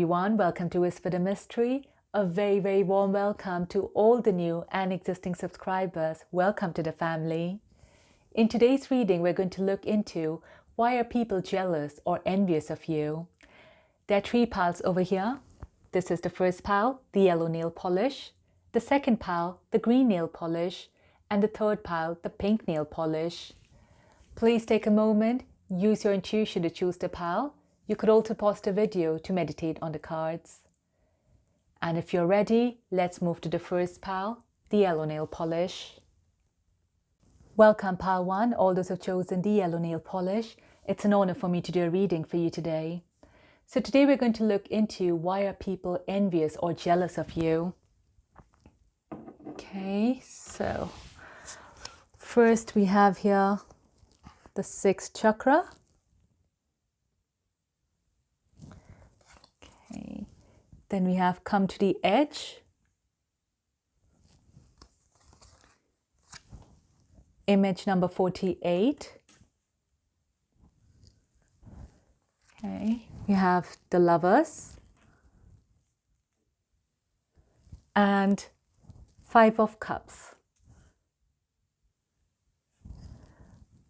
everyone, welcome to Whisper the Mystery. A very warm welcome to all the new and existing subscribers. Welcome to the family. In today's reading, we're going to look into why are people jealous or envious of you. There are 3 piles over here. This is the first pile, the yellow nail polish, the second pile, the green nail polish, and the third pile, the pink nail polish. Please take a moment, use your intuition to choose the pile. You could also pause the video to meditate on the cards. And if you're ready, let's move to the first pile, the yellow nail polish. Welcome pile 1, all those who have chosen the yellow nail polish. It's an honor for me to do a reading for you today. So today we're going to look into why are people envious or jealous of you. Okay, so first we have here the 6th chakra. Okay, then we have come to the edge. Image number 48. Okay, we have the Lovers and 5 of Cups.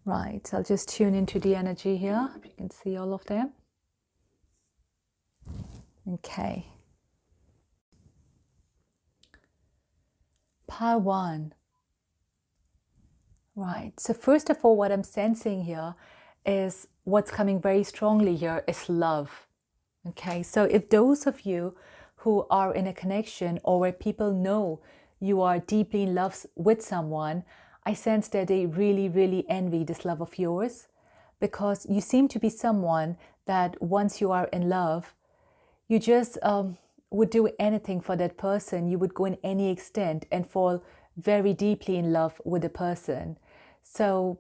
Right, so I'll just tune into the energy here, if you can see all of them. Okay. Pile 1. Right, so first of all, what I'm sensing here is what's coming very strongly here is love. Okay, so if those of you who are in a connection or where people know you are deeply in love with someone, I sense that they really envy this love of yours, because you seem to be someone that once you are in love, you just would do anything for that person. You would go in any extent and fall very deeply in love with the person. So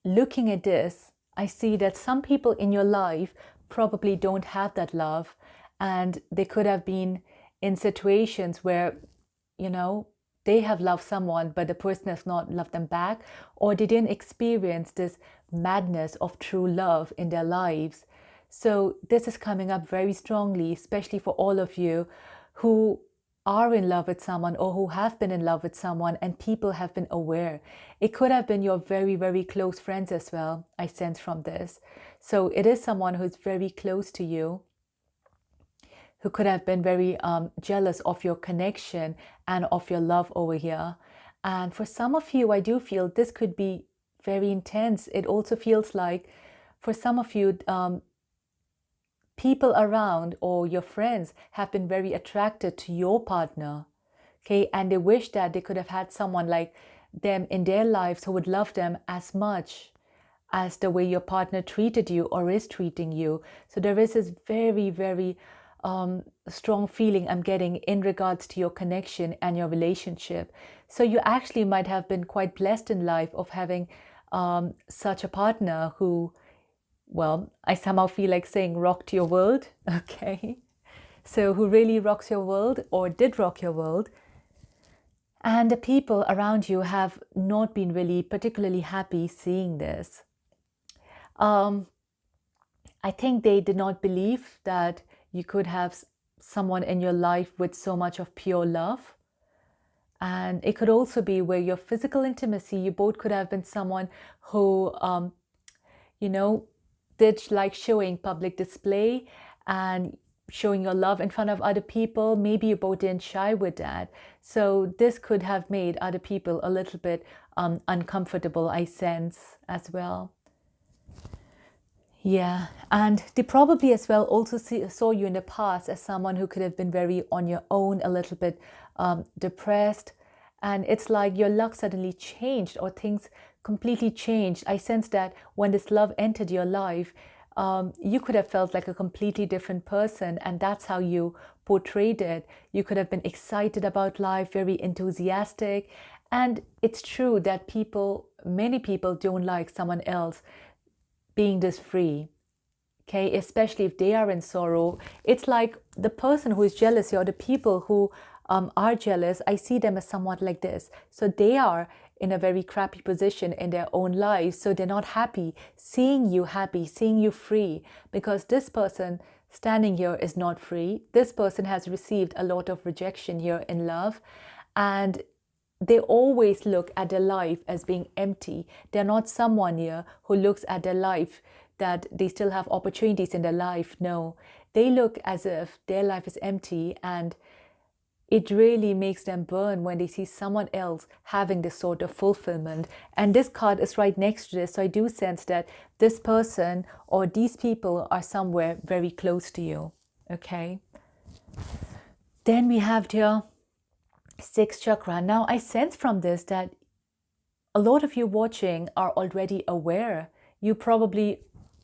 looking at this, I see that some people in your life probably don't have that love, and they could have been in situations where, you know, they have loved someone, but the person has not loved them back, or they didn't experience this madness of true love in their lives. So this is coming up very strongly, especially for all of you who are in love with someone or who have been in love with someone and people have been aware. It could have been your very close friends as well, I sense from this. So it is someone who's very close to you, who could have been very jealous of your connection and of your love over here. And for some of you, I do feel this could be very intense. It also feels like for some of you, people around or your friends have been very attracted to your partner, okay, and they wish that they could have had someone like them in their lives who would love them as much as the way your partner treated you or is treating you. So there is this very strong feeling I'm getting in regards to your connection and your relationship. So you actually might have been quite blessed in life of having such a partner who, well, I somehow feel like saying rocked your world, okay? So who really rocks your world or did rock your world. And the people around you have not been really particularly happy seeing this. I think they did not believe that you could have someone in your life with so much of pure love. And it could also be where your physical intimacy, you both could have been someone who, you know, did like showing public display and showing your love in front of other people. Maybe you both didn't shy with that. So this could have made other people a little bit uncomfortable, I sense as well. Yeah, and they probably as well also saw you in the past as someone who could have been very on your own, a little bit depressed. And it's like your luck suddenly changed or things completely changed. I sense that when this love entered your life, you could have felt like a completely different person, and that's how you portrayed it. You could have been excited about life, very enthusiastic. And it's true that many people don't like someone else being this free, okay, especially if they are in sorrow. It's like the person who is jealous or the people who are jealous, I see them as somewhat like this. So they are in a very crappy position in their own lives, so they're not happy seeing you free, because this person standing here is not free. This person has received a lot of rejection here in love, and they always look at their life as being empty. They're not someone here who looks at their life that they still have opportunities in their life. No, they look as if their life is empty, and it really makes them burn when they see someone else having this sort of fulfillment. And this card is right next to this. So I do sense that this person or these people are somewhere very close to you. Okay. Then we have here 6th chakra. Now I sense from this that a lot of you watching are already aware. You probably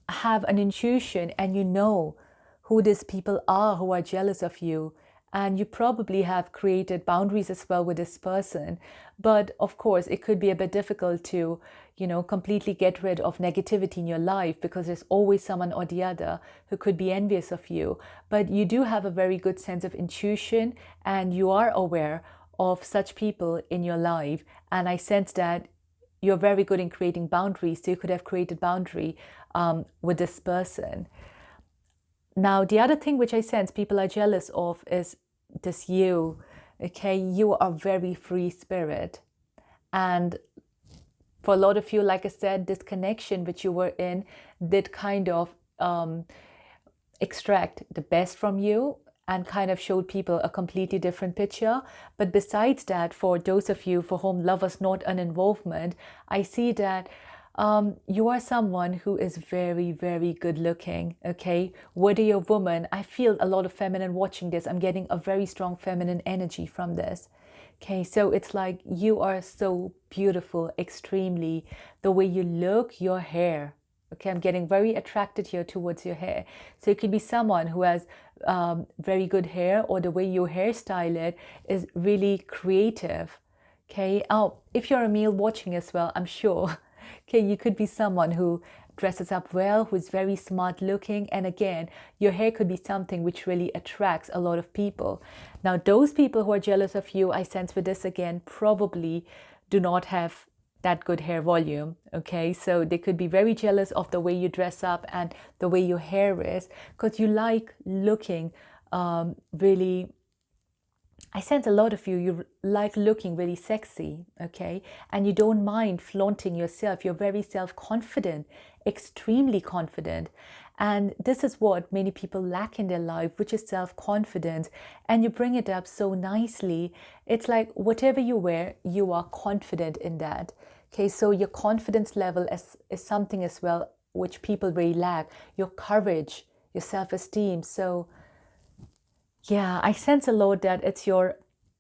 have an intuition and you know who these people are who are jealous of you. And you probably have created boundaries as well with this person. But of course, it could be a bit difficult to, completely get rid of negativity in your life, because there's always someone or the other who could be envious of you. But you do have a very good sense of intuition, and you are aware of such people in your life. And I sense that you're very good in creating boundaries. So you could have created boundary with this person. Now, the other thing which I sense people are jealous of is this you. Okay, you are very free spirit. And for a lot of you, like I said, this connection which you were in did kind of extract the best from you and kind of showed people a completely different picture. But besides that, for those of you for whom love was not an involvement, I see that you are someone who is very, very good looking, okay? Whether you're a woman, I feel a lot of feminine watching this. I'm getting a very strong feminine energy from this, okay? So it's like you are so beautiful, extremely. The way you look, your hair, okay? I'm getting very attracted here towards your hair. So it could be someone who has very good hair, or the way you hairstyle it is really creative, okay? Oh, if you're a male watching as well, I'm sure. Okay, you could be someone who dresses up well, who's very smart looking. And again, your hair could be something which really attracts a lot of people. Now, those people who are jealous of you, I sense with this again, probably do not have that good hair volume. Okay, so they could be very jealous of the way you dress up and the way your hair is, because you like looking really, I sense a lot of you like looking really sexy, okay? And you don't mind flaunting yourself. You're very self-confident, extremely confident. And this is what many people lack in their life, which is self-confidence. And you bring it up so nicely. It's like whatever you wear, you are confident in that. Okay, so your confidence level is something as well which people really lack. Your courage, your self-esteem. So yeah, I sense a lot that it's your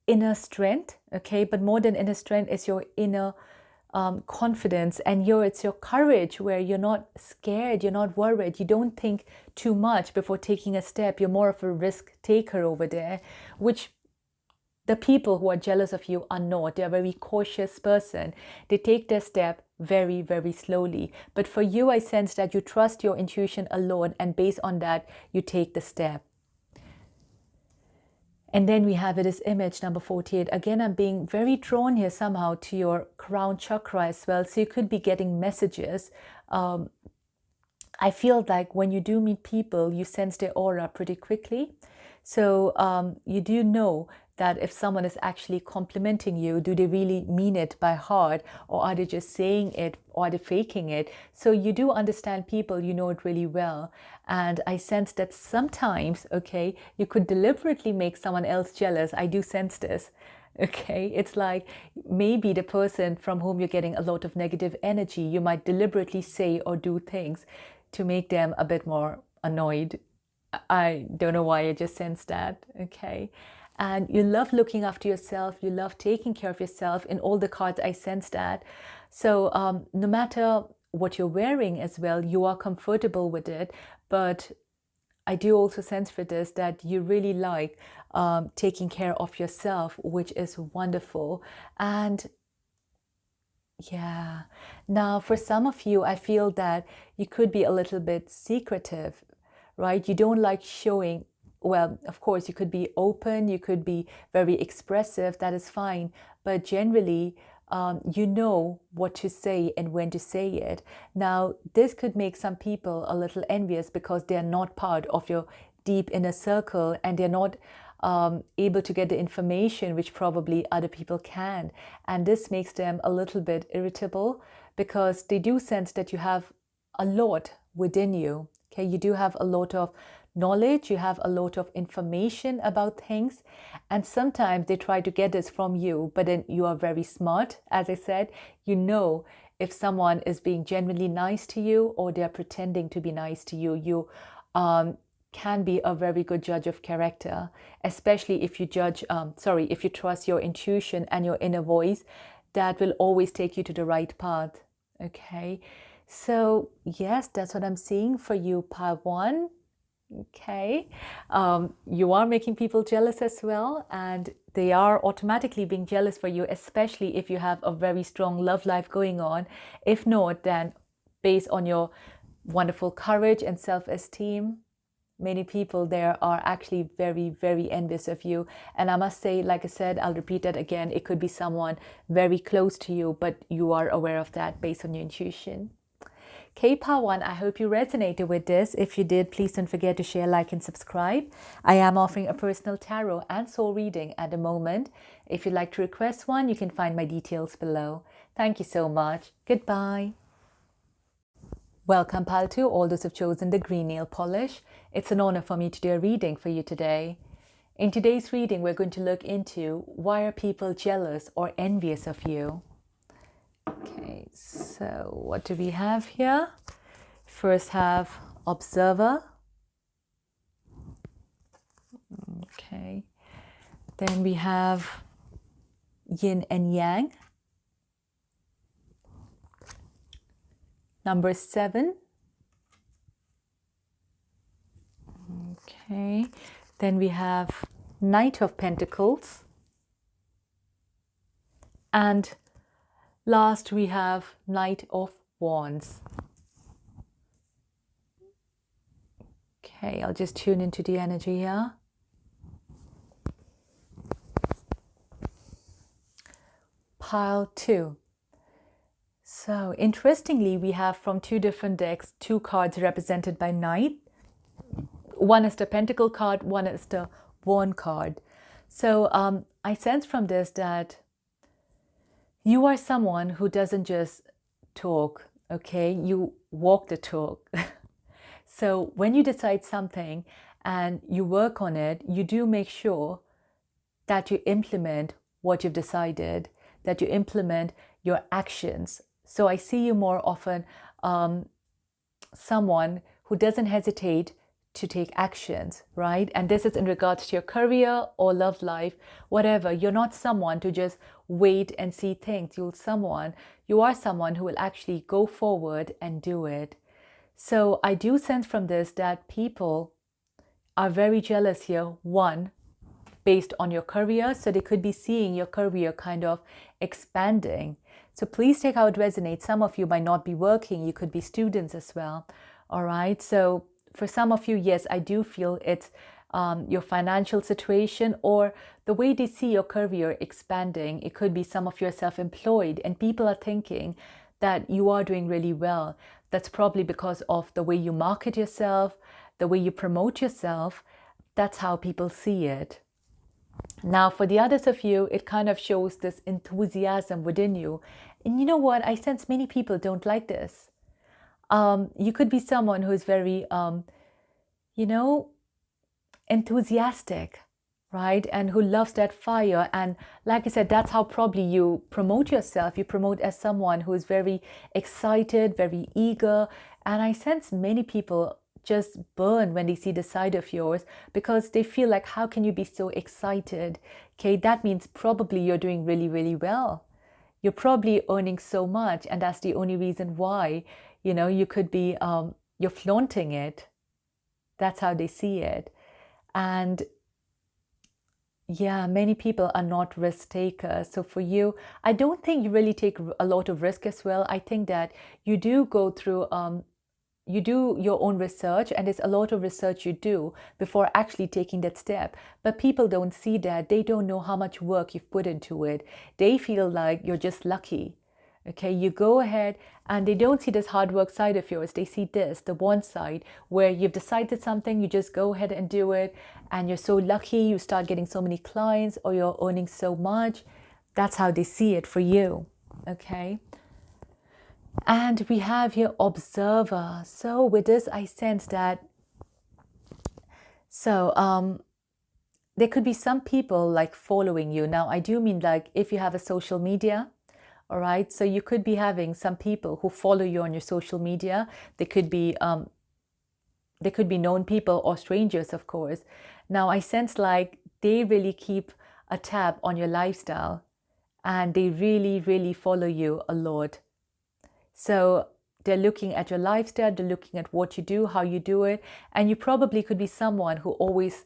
inner strength, okay? But more than inner strength, it's your inner confidence, and it's your courage, where you're not scared, you're not worried, you don't think too much before taking a step. You're more of a risk taker over there, which the people who are jealous of you are not. They're a very cautious person. They take their step very, very slowly. But for you, I sense that you trust your intuition alone, and based on that, you take the step. And then we have this image number 48. Again, I'm being very drawn here somehow to your crown chakra as well. So you could be getting messages. I feel like when you do meet people, you sense their aura pretty quickly. So you do know that if someone is actually complimenting you, do they really mean it by heart, or are they just saying it, or are they faking it? So you do understand people, you know it really well. And I sense that sometimes, okay, you could deliberately make someone else jealous. I do sense this. Okay, it's like maybe the person from whom you're getting a lot of negative energy, you might deliberately say or do things to make them a bit more annoyed. I don't know why, I just sense that. Okay. And you love looking after yourself. You love taking care of yourself. In all the cards, I sense that. So no matter what you're wearing as well, you are comfortable with it. But I do also sense for this that you really like taking care of yourself, which is wonderful. And yeah, now for some of you, I feel that you could be a little bit secretive, right? You don't like showing. Well, of course, you could be open, you could be very expressive, that is fine. But generally, you know what to say and when to say it. Now, this could make some people a little envious because they're not part of your deep inner circle, and they're not able to get the information which probably other people can. And this makes them a little bit irritable, because they do sense that you have a lot within you. Okay, you do have a lot of knowledge, you have a lot of information about things, and sometimes they try to get this from you, but then you are very smart. As I said, you know if someone is being genuinely nice to you or they're pretending to be nice to you. You can be a very good judge of character, especially if you if you trust your intuition and your inner voice. That will always take you to the right path. Okay, so yes, that's what I'm seeing for you, part 1. Okay, you are making people jealous as well, and they are automatically being jealous for you, especially if you have a very strong love life going on. If not, then based on your wonderful courage and self-esteem, many people there are actually very, very envious of you. And I must say, like I said, I'll repeat that again, it could be someone very close to you, but you are aware of that based on your intuition. Okay, part 1, I hope you resonated with this. If you did, please don't forget to share, like, and subscribe. I am offering a personal tarot and soul reading at the moment. If you'd like to request one, you can find my details below. Thank you so much. Goodbye. Welcome, pal, to all those who've chosen the green nail polish. It's an honor for me to do a reading for you today. In today's reading, we're going to look into why are people jealous or envious of you. Okay, so what do we have here? First have observer. Okay, then we have yin and yang. Number 7. Okay, then we have Knight of Pentacles. And last we have Knight of Wands. Okay, I'll just tune into the energy here. Pile 2. So interestingly, we have from 2 different decks 2 cards represented by Knight. One is the Pentacle card, one is the Wand card. So I sense from this that you are someone who doesn't just talk, okay? You walk the talk. So when you decide something and you work on it, you do make sure that you implement what you've decided, that you implement your actions. So I see you more often someone who doesn't hesitate to take actions, right? And this is in regards to your career or love life, whatever. You're not someone to just wait and see things. You are someone who will actually go forward and do it. So I do sense from this that people are very jealous here. One, based on your career. So they could be seeing your career kind of expanding. So please take how it resonates. Some of you might not be working. You could be students as well. All right. So for some of you, yes, I do feel it's your financial situation or the way they see your career expanding. It could be some of you are self-employed and people are thinking that you are doing really well. That's probably because of the way you market yourself, the way you promote yourself. That's how people see it. Now, for the others of you, it kind of shows this enthusiasm within you. And you know what? I sense many people don't like this. You could be someone who is very, enthusiastic, right? And who loves that fire. And like I said, that's how probably you promote yourself. You promote as someone who is very excited, very eager. And I sense many people just burn when they see the side of yours because they feel like, how can you be so excited? Okay, that means probably you're doing really, really well. You're probably earning so much, and that's the only reason why, you could be, you're flaunting it. That's how they see it. And yeah, many people are not risk takers. So for you, I don't think you really take a lot of risk as well. I think that you do go through, you do your own research, and there's a lot of research you do before actually taking that step. But people don't see that. They don't know how much work you've put into it. They feel like you're just lucky. Okay, you go ahead and they don't see this hard work side of yours. They see this, the one side where you've decided something, you just go ahead and do it. And you're so lucky, you start getting so many clients or you're earning so much. That's how they see it for you. Okay. And we have here observer. So with this, I sense that, there could be some people like following you. Now, I do mean like if you have a social media, all right. So you could be having some people who follow you on your social media. They could be known people or strangers, of course. Now, I sense like they really keep a tab on your lifestyle and they really, really follow you a lot. So they're looking at your lifestyle, they're looking at what you do, how you do it. And you probably could be someone who always,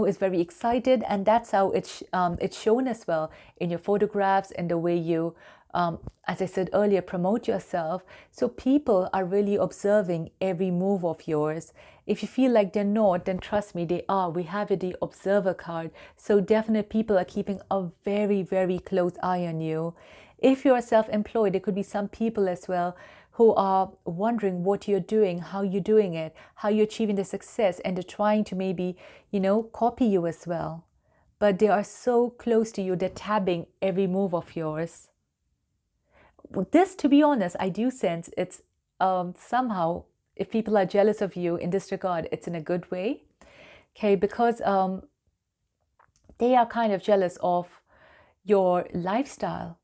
is very excited, and that's how it's shown as well in your photographs and the way you, as I said earlier, promote yourself. So people are really observing every move of yours. If you feel like they're not, then trust me, they are. We have the observer card. So definitely people are keeping a very, very close eye on you. If you're self-employed, there could be some people as well who are wondering what you're doing, how you're doing it, how you're achieving the success, and they're trying to maybe, copy you as well. But they are so close to you, they're tabbing every move of yours. This, to be honest, I do sense it's somehow, if people are jealous of you in this regard, it's in a good way. Okay, because they are kind of jealous of your lifestyle.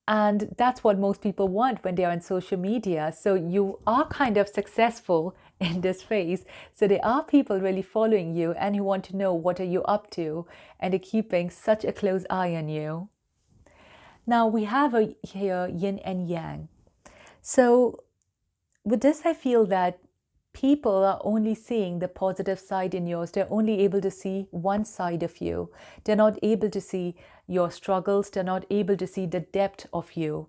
And that's what most people want when they are on social media. So you are kind of successful in this phase. So there are people really following you and who want to know what are you up to, and they're keeping such a close eye on you. Now we have here yin and yang. So with this, I feel that people are only seeing the positive side in yours. They're only able to see one side of you. They're not able to see your struggles. They're not able to see the depth of you.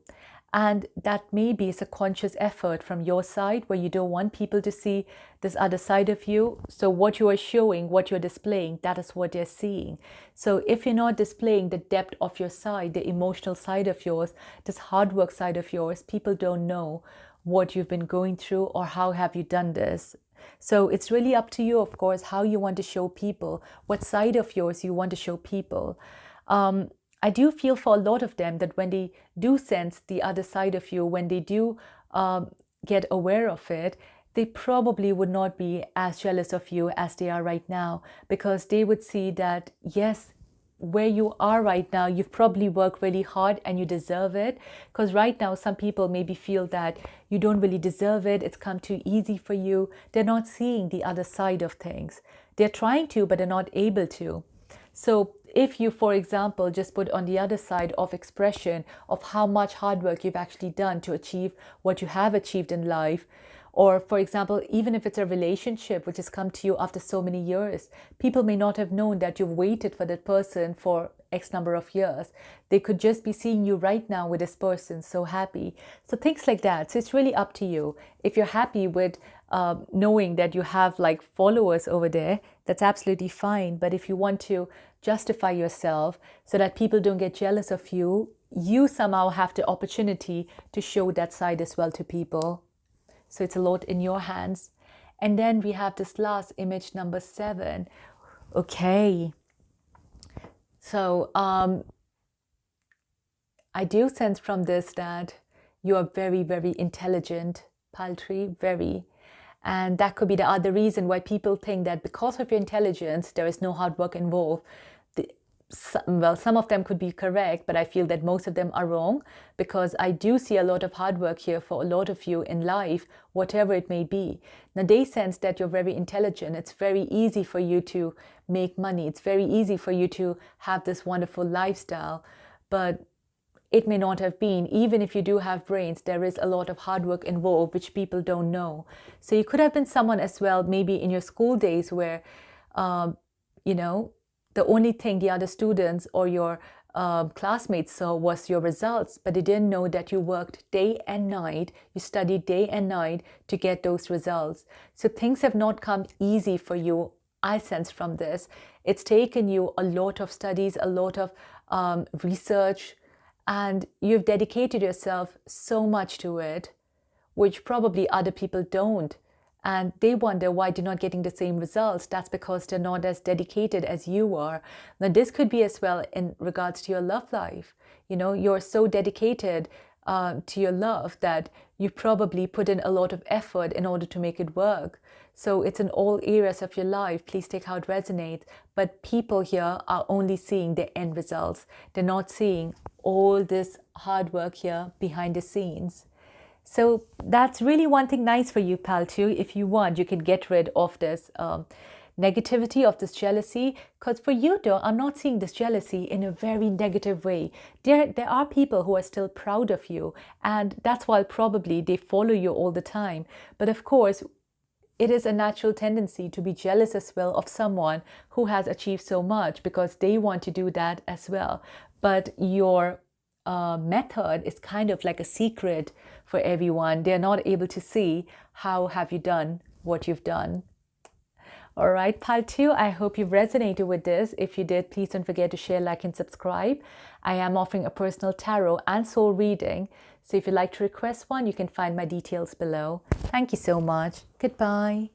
And that maybe is a conscious effort from your side where you don't want people to see this other side of you. So what you are showing, what you're displaying, that is what they're seeing. So if you're not displaying the depth of your side, the emotional side of yours, this hard work side of yours, people don't know what you've been going through or how have you done this. So it's really up to you, of course, how you want to show people, what side of yours you want to show people. I do feel for a lot of them that when they do sense the other side of you, when they do get aware of it, they probably would not be as jealous of you as they are right now, because they would see that, yes, where you are right now, you've probably worked really hard and you deserve it. Because right now, some people maybe feel that you don't really deserve it. It's come too easy for you. They're not seeing the other side of things. They're trying to, but they're not able to. So if you, for example, just put on the other side of expression of how much hard work you've actually done to achieve what you have achieved in life, or for example, even if it's a relationship which has come to you after so many years, people may not have known that you've waited for that person for X number of years. They could just be seeing you right now with this person, so happy. So things like that. So it's really up to you. If you're happy with knowing that you have like followers over there, that's absolutely fine. But if you want to justify yourself so that people don't get jealous of you, you somehow have the opportunity to show that side as well to people. So it's a lot in your hands. And then we have this last image, number 7. Okay. So I do sense from this that you are very, very intelligent, Paltry, very. And that could be the other reason why people think that because of your intelligence, there is no hard work involved. Some of them could be correct, but I feel that most of them are wrong, because I do see a lot of hard work here for a lot of you in life, whatever it may be. Now, they sense that you're very intelligent. It's very easy for you to make money. It's very easy for you to have this wonderful lifestyle, but it may not have been. Even if you do have brains, there is a lot of hard work involved, which people don't know. So you could have been someone as well, maybe in your school days where, the only thing the other students or your classmates saw was your results, but they didn't know that you worked day and night, you studied day and night to get those results. So things have not come easy for you, I sense from this. It's taken you a lot of studies, a lot of research, and you've dedicated yourself so much to it, which probably other people don't. And they wonder why they're not getting the same results. That's because they're not as dedicated as you are. Now, this could be as well in regards to your love life. You know, you're so dedicated to your love that you probably put in a lot of effort in order to make it work. So it's in all areas of your life. Please take how it resonates. But people here are only seeing the end results. They're not seeing all this hard work here behind the scenes. So that's really one thing nice for you, pal, too. If you want, you can get rid of this negativity, of this jealousy. Because for you, though, I'm not seeing this jealousy in a very negative way. There are people who are still proud of you. And that's why probably they follow you all the time. But of course, it is a natural tendency to be jealous as well of someone who has achieved so much because they want to do that as well. But your method is kind of like a secret for everyone. They're not able to see how have you done what you've done. All right, pile 2, I hope you've resonated with this. If you did, please don't forget to share, like, and subscribe. I am offering a personal tarot and soul reading. So if you'd like to request one, you can find my details below. Thank you so much. Goodbye.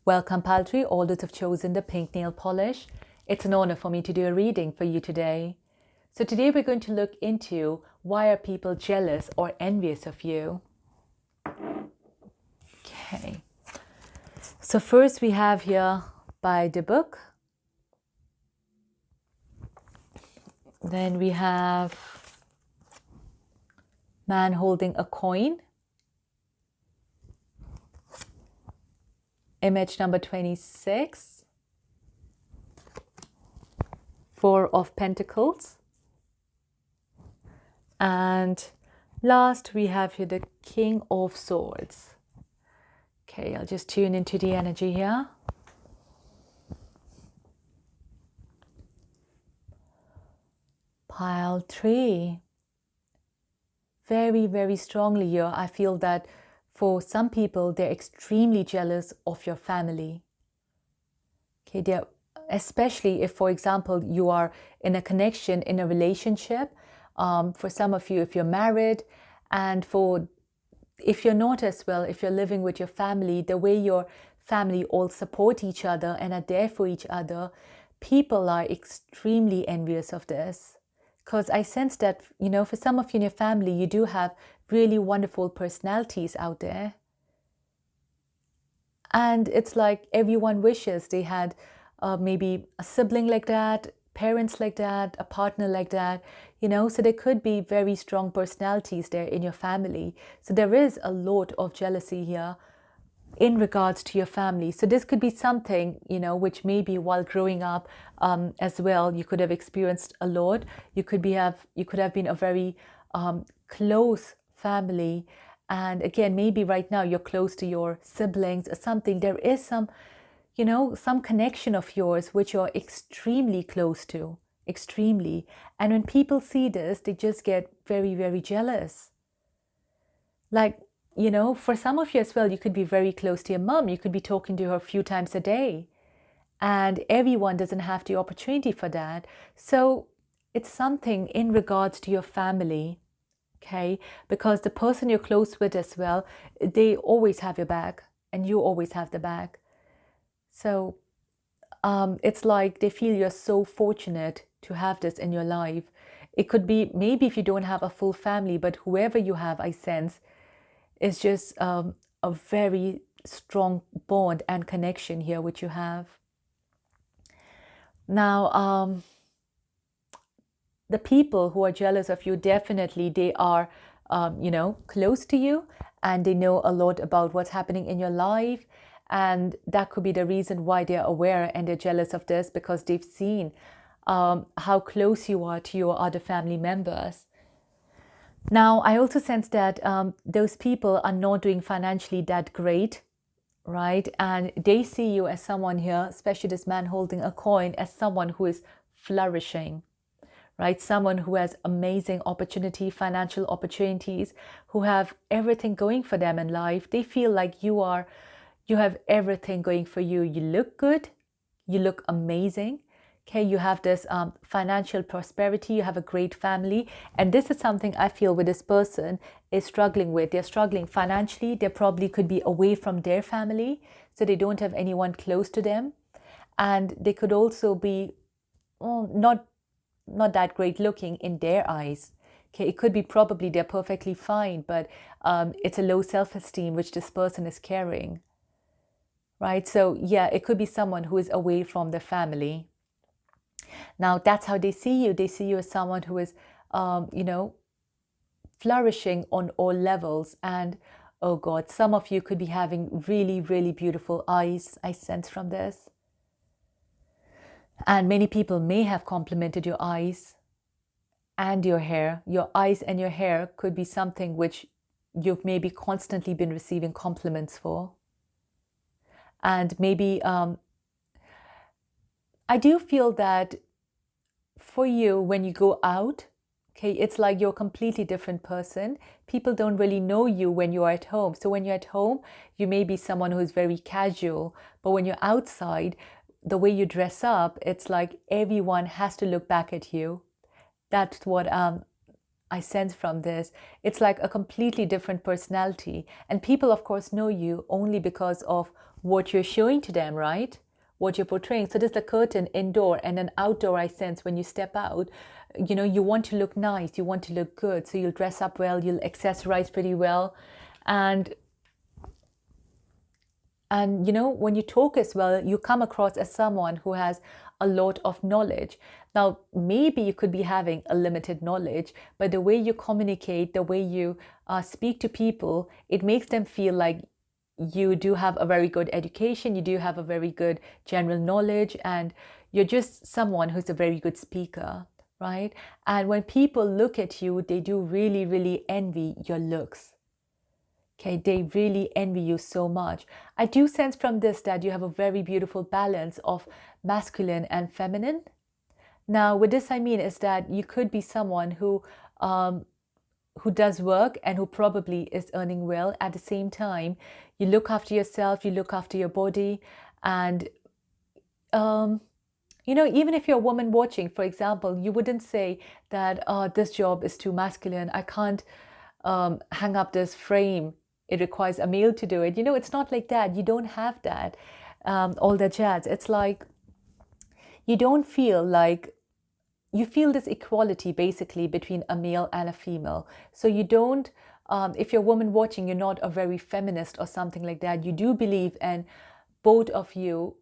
Welcome, pile 3, all those who've chosen the pink nail polish. It's an honor for me to do a reading for you today. So today we're going to look into why are people jealous or envious of you. Okay. So first we have here by the book. Then we have man holding a coin. Image number 26. 4 of Pentacles. And last we have here the King of Swords. Okay, I'll just tune into the energy here. Pile 3. Very, very strongly here. I feel that for some people, they're extremely jealous of your family. Okay, they're, especially if, for example, you are in a connection, in a relationship. For some of you, if you're married, and if you're not as well, if you're living with your family, the way your family all support each other and are there for each other, people are extremely envious of this. Because I sense that, you know, for some of you in your family, you do have really wonderful personalities out there. And it's like everyone wishes they had maybe a sibling like that, parents like that, a partner like that, you know, so there could be very strong personalities there in your family. So there is a lot of jealousy here in regards to your family. So this could be something, you know, which maybe while growing up as well, you could have experienced a lot. You could have been a very close family. And again, maybe right now you're close to your siblings or something. There is some, you know, some connection of yours which you're extremely close to, extremely. And when people see this, they just get very, very jealous. Like, you know, for some of you as well, you could be very close to your mom. You could be talking to her a few times a day. And everyone doesn't have the opportunity for that. So it's something in regards to your family, okay? Because the person you're close with as well, they always have your back and you always have the back. So it's like they feel you're so fortunate to have this in your life. It could be maybe if you don't have a full family, but whoever you have, I sense, is just a very strong bond and connection here which you have. Now, the people who are jealous of you, definitely they are, you know, close to you and they know a lot about what's happening in your life. And that could be the reason why they're aware and they're jealous of this, because they've seen how close you are to your other family members. Now, I also sense that those people are not doing financially that great, right? And they see you as someone here, especially this man holding a coin, as someone who is flourishing, right? Someone who has amazing opportunity, financial opportunities, who have everything going for them in life. They feel like you have everything going for you. You look good, you look amazing, Okay, you have this financial prosperity, you have a great family, and this is something I feel with this person is struggling with. They're struggling financially, they probably could be away from their family, so they don't have anyone close to them, and they could also be not that great looking in their eyes. Okay, it could be probably they're perfectly fine, but it's a low self-esteem which this person is carrying, right? So yeah, it could be someone who is away from their family. Now, that's how they see you. They see you as someone who is, flourishing on all levels. And oh God, some of you could be having really, really beautiful eyes, I sense from this. And many people may have complimented your eyes and your hair. Your eyes and your hair could be something which you've maybe constantly been receiving compliments for. And maybe I do feel that for you, when you go out, okay, it's like you're a completely different person. People don't really know you when you're at home. So when you're at home, you may be someone who is very casual, but when you're outside, the way you dress up, it's like everyone has to look back at you. That's what I sense from this. It's like a completely different personality. And people, of course, know you only because of what you're showing to them, right? What you're portraying. So there's the curtain indoor, and an outdoor I sense when you step out, you want to look nice, you want to look good. So you'll dress up well, you'll accessorize pretty well. And when you talk as well, you come across as someone who has a lot of knowledge. Now, maybe you could be having a limited knowledge, but the way you communicate, the way you speak to people, it makes them feel like you do have a very good education, you do have a very good general knowledge, and you're just someone who's a very good speaker, right? And when people look at you, they do really, really envy your looks. Okay, they really envy you so much. I do sense from this that you have a very beautiful balance of masculine and feminine. Now, with this I mean is that you could be someone who does work and who probably is earning well. At the same time, you look after yourself, you look after your body, and even if you're a woman watching, for example, you wouldn't say that this job is too masculine, I can't hang up this frame, it requires a male to do it. It's not like that. You don't have that, all that jazz. It's like you don't feel like, you feel this equality basically between a male and a female. So you don't, if you're a woman watching, you're not a very feminist or something like that. You do believe in both of you,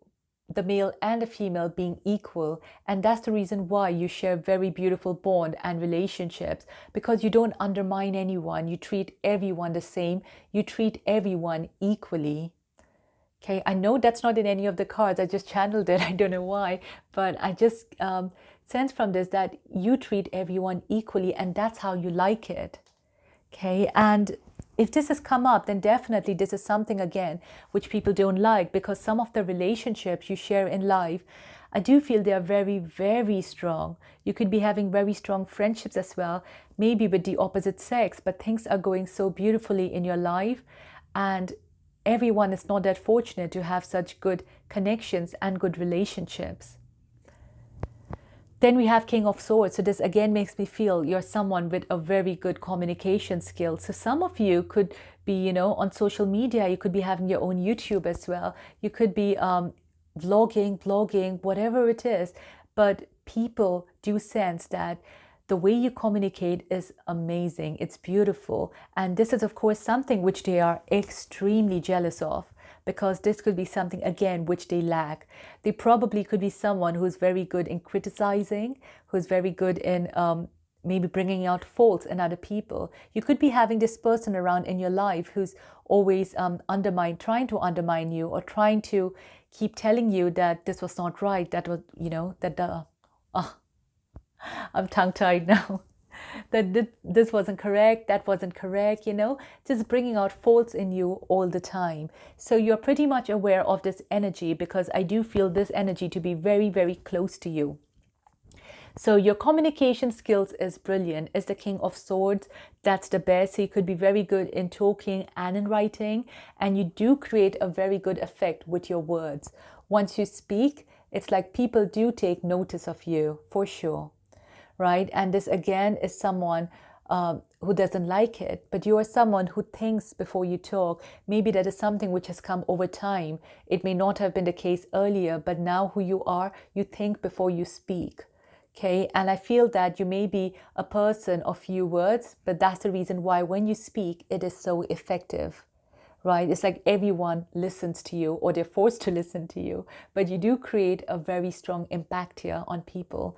the male and the female, being equal. And that's the reason why you share very beautiful bond and relationships, because you don't undermine anyone. You treat everyone the same. You treat everyone equally. Okay, I know that's not in any of the cards. I just channeled it. I don't know why, but I just sense from this that you treat everyone equally, and that's how you like it. Okay, and if this has come up, then definitely this is something, again, which people don't like, because some of the relationships you share in life, I do feel they are very, very strong. You could be having very strong friendships as well, maybe with the opposite sex, but things are going so beautifully in your life, and everyone is not that fortunate to have such good connections and good relationships. Then we have King of Swords. So this again makes me feel you're someone with a very good communication skill. So some of you could be, on social media. You could be having your own YouTube as well. You could be vlogging, blogging, whatever it is. But people do sense that the way you communicate is amazing. It's beautiful. And this is, of course, something which they are extremely jealous of, because this could be something, again, which they lack. They probably could be someone who's very good in criticizing, who's very good in maybe bringing out faults in other people. You could be having this person around in your life who's always trying to undermine you, or trying to keep telling you that this was not right, that was, I'm tongue-tied now. That this wasn't correct, that wasn't correct, just bringing out faults in you all the time. So you're pretty much aware of this energy, because I do feel this energy to be very, very close to you. So your communication skills is brilliant. It's the King of Swords. That's the best. So you could be very good in talking and in writing, and you do create a very good effect with your words. Once you speak, It's like people do take notice of you, for sure, right? And this again is someone who doesn't like it, but you are someone who thinks before you talk. Maybe that is something which has come over time. It may not have been the case earlier, but now who you are, you think before you speak. Okay, and I feel that you may be a person of few words, but that's the reason why when you speak, it is so effective, right? It's like everyone listens to you, or they're forced to listen to you, but you do create a very strong impact here on people.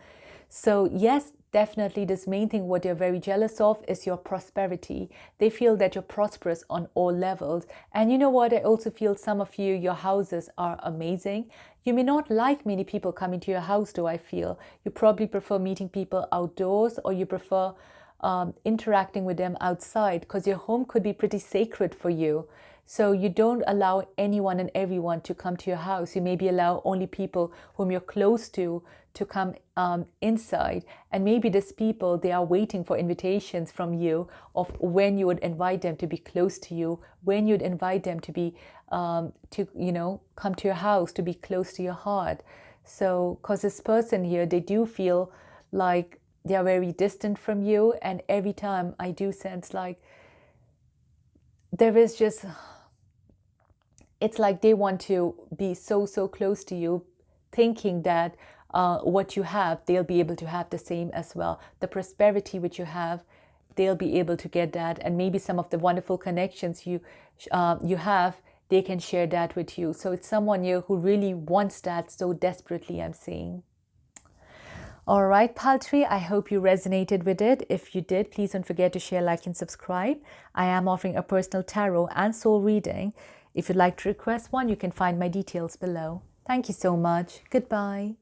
So yes, definitely this main thing what they're very jealous of is your prosperity. They feel that you're prosperous on all levels. And you know what? I also feel some of you, your houses are amazing. You may not like many people coming to your house, though, I feel. You probably prefer meeting people outdoors, or you prefer interacting with them outside, because your home could be pretty sacred for you. So you don't allow anyone and everyone to come to your house. You maybe allow only people whom you're close to come inside. And maybe these people, they are waiting for invitations from you of when you would invite them to be close to you, when you'd invite them to be, come to your house, to be close to your heart. So, because this person here, they do feel like they are very distant from you. And every time I do sense like there is just, it's like they want to be so close to you, thinking that what you have, they'll be able to have the same as well. The prosperity which you have, they'll be able to get that. And maybe some of the wonderful connections you have, they can share that with you. So it's someone here who really wants that so desperately, I'm seeing. All right, Paltry, I hope you resonated with it. If you did, please don't forget to share, like, and subscribe. I am offering a personal tarot and soul reading. If you'd like to request one, you can find my details below. Thank you so much. Goodbye.